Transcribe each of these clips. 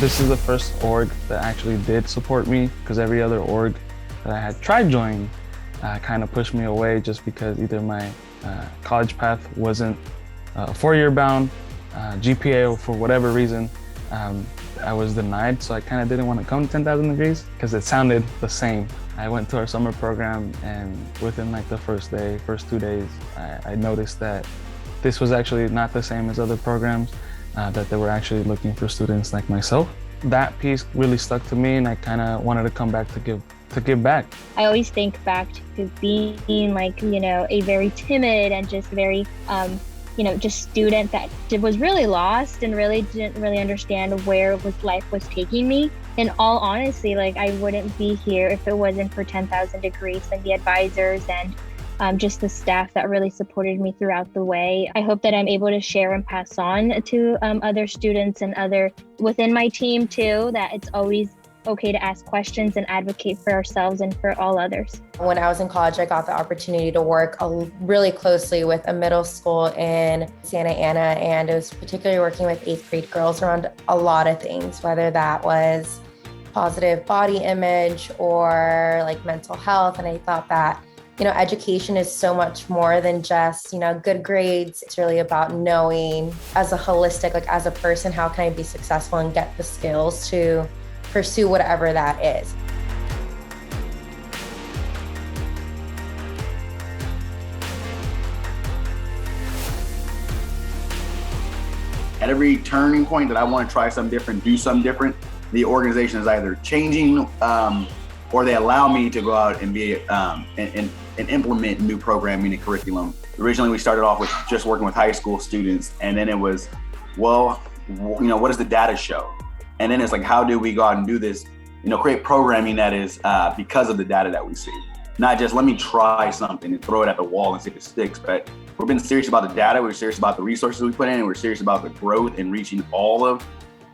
This is the first org that actually did support me, because every other org that I had tried joining kind of pushed me away just because either my college path wasn't four-year bound, GPA, or for whatever reason, I was denied. So I kind of didn't want to come to 10,000 Degrees because it sounded the same. I went to our summer program, and within like the first 2 days, I noticed that this was actually not the same as other programs, that they were actually looking for students like myself. That piece really stuck to me, and I kind of wanted to come back to give back. I always think back to being like, a very timid and just very, just student that was really lost and really didn't really understand where life was taking me. In all honesty, like I wouldn't be here if it wasn't for 10,000 Degrees and the advisors and just the staff that really supported me throughout the way. I hope that I'm able to share and pass on to other students and other within my team too, that it's always okay to ask questions and advocate for ourselves and for all others. When I was in college, I got the opportunity to work really closely with a middle school in Santa Ana, and it was particularly working with 8th grade girls around a lot of things, whether that was positive body image or like mental health. And I thought that education is so much more than just, good grades. It's really about knowing as a holistic, like as a person, how can I be successful and get the skills to pursue whatever that is. At every turning point that I want to try something different, do something different, the organization is either changing or they allow me to go out and be and implement new programming and curriculum. Originally, we started off with just working with high school students, and then it was, what does the data show? And then it's like, how do we go out and do this, create programming that is because of the data that we see. Not just let me try something and throw it at the wall and see if it sticks, but we've been serious about the data, we're serious about the resources we put in, and we're serious about the growth and reaching all of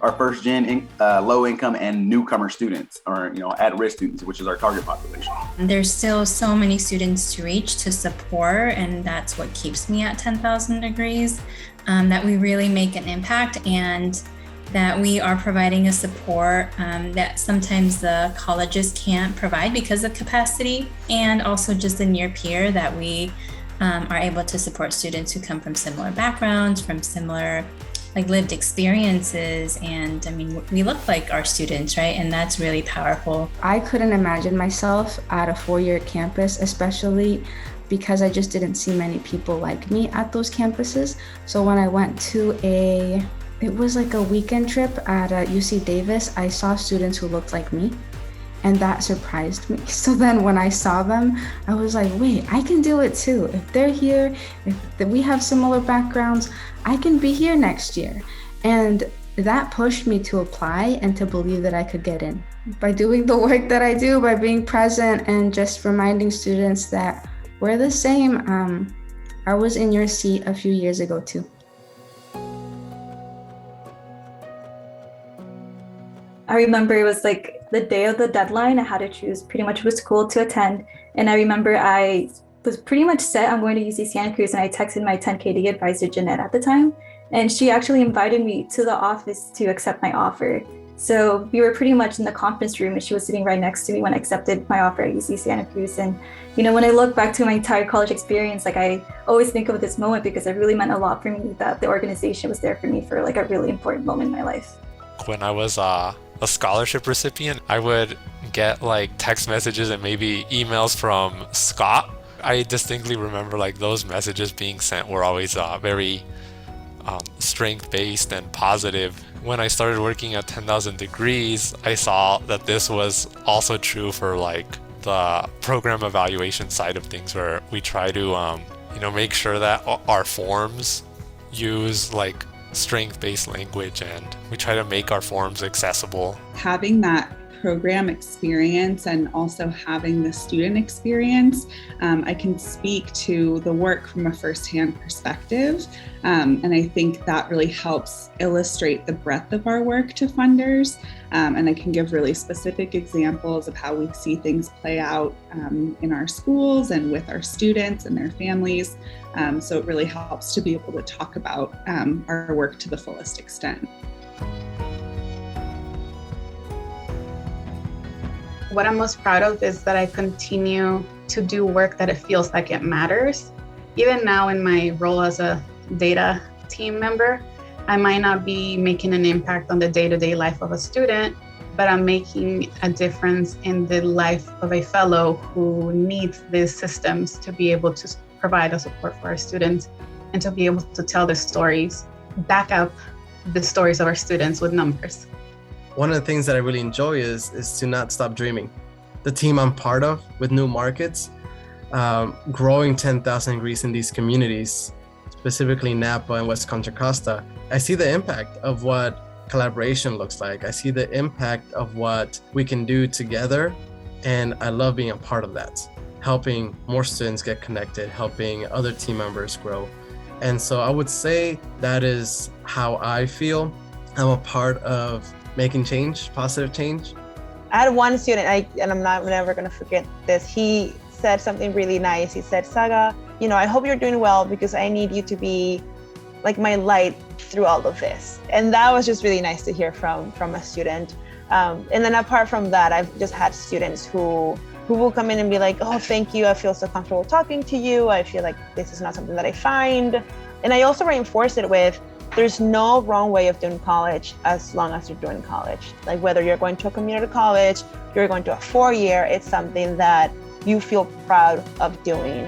our first gen low income and newcomer students, or at-risk students, which is our target population. There's still so many students to reach, to support, and that's what keeps me at 10,000 Degrees, that we really make an impact and that we are providing a support that sometimes the colleges can't provide because of capacity, and also just the near peer that we are able to support students who come from similar backgrounds, from similar lived experiences. And we look like our students, right? And that's really powerful. I couldn't imagine myself at a 4-year campus, especially because I just didn't see many people like me at those campuses. So when I went to it was like a weekend trip at UC Davis, I saw students who looked like me, and that surprised me. So then when I saw them, I was like, wait, I can do it too. If they're here, if we have similar backgrounds, I can be here next year. And that pushed me to apply and to believe that I could get in. By doing the work that I do, by being present and just reminding students that we're the same. I was in your seat a few years ago too. I remember it was like the day of the deadline. I had to choose pretty much which school to attend. And I remember I was pretty much set on going to UC Santa Cruz, and I texted my 10KD advisor, Jeanette, at the time. And she actually invited me to the office to accept my offer. So we were pretty much in the conference room, and she was sitting right next to me when I accepted my offer at UC Santa Cruz. And, when I look back to my entire college experience, I always think of this moment because it really meant a lot for me that the organization was there for me for a really important moment in my life. When I was a scholarship recipient, I would get text messages and maybe emails from Scott. I distinctly remember those messages being sent were always very strength-based and positive. When I started working at 10,000 Degrees, I saw that this was also true for the program evaluation side of things, where we try to make sure that our forms use strength-based language, and we try to make our forms accessible. Having that program experience and also having the student experience, I can speak to the work from a firsthand perspective. And I think that really helps illustrate the breadth of our work to funders. And I can give really specific examples of how we see things play out in our schools and with our students and their families. So it really helps to be able to talk about our work to the fullest extent. What I'm most proud of is that I continue to do work that it feels like it matters. Even now in my role as a data team member, I might not be making an impact on the day-to-day life of a student, but I'm making a difference in the life of a fellow who needs these systems to be able to provide a support for our students and to be able to tell the stories, back up the stories of our students with numbers. One of the things that I really enjoy is to not stop dreaming. The team I'm part of with new markets, growing 10,000 degrees in these communities, specifically Napa and West Contra Costa, I see the impact of what collaboration looks like. I see the impact of what we can do together, and I love being a part of that, helping more students get connected, helping other team members grow. And so I would say that is how I feel. I'm a part of making change, positive change. I had one student, and I'm never gonna forget this. He said something really nice. He said, Saga, I hope you're doing well because I need you to be like my light through all of this. And that was just really nice to hear from a student. And then apart from that, I've just had students who will come in and be like, oh, thank you. I feel so comfortable talking to you. I feel like this is not something that I find. And I also reinforce it with, there's no wrong way of doing college as long as you're doing college. Like whether you're going to a community college, you're going to a 4-year, it's something that you feel proud of doing.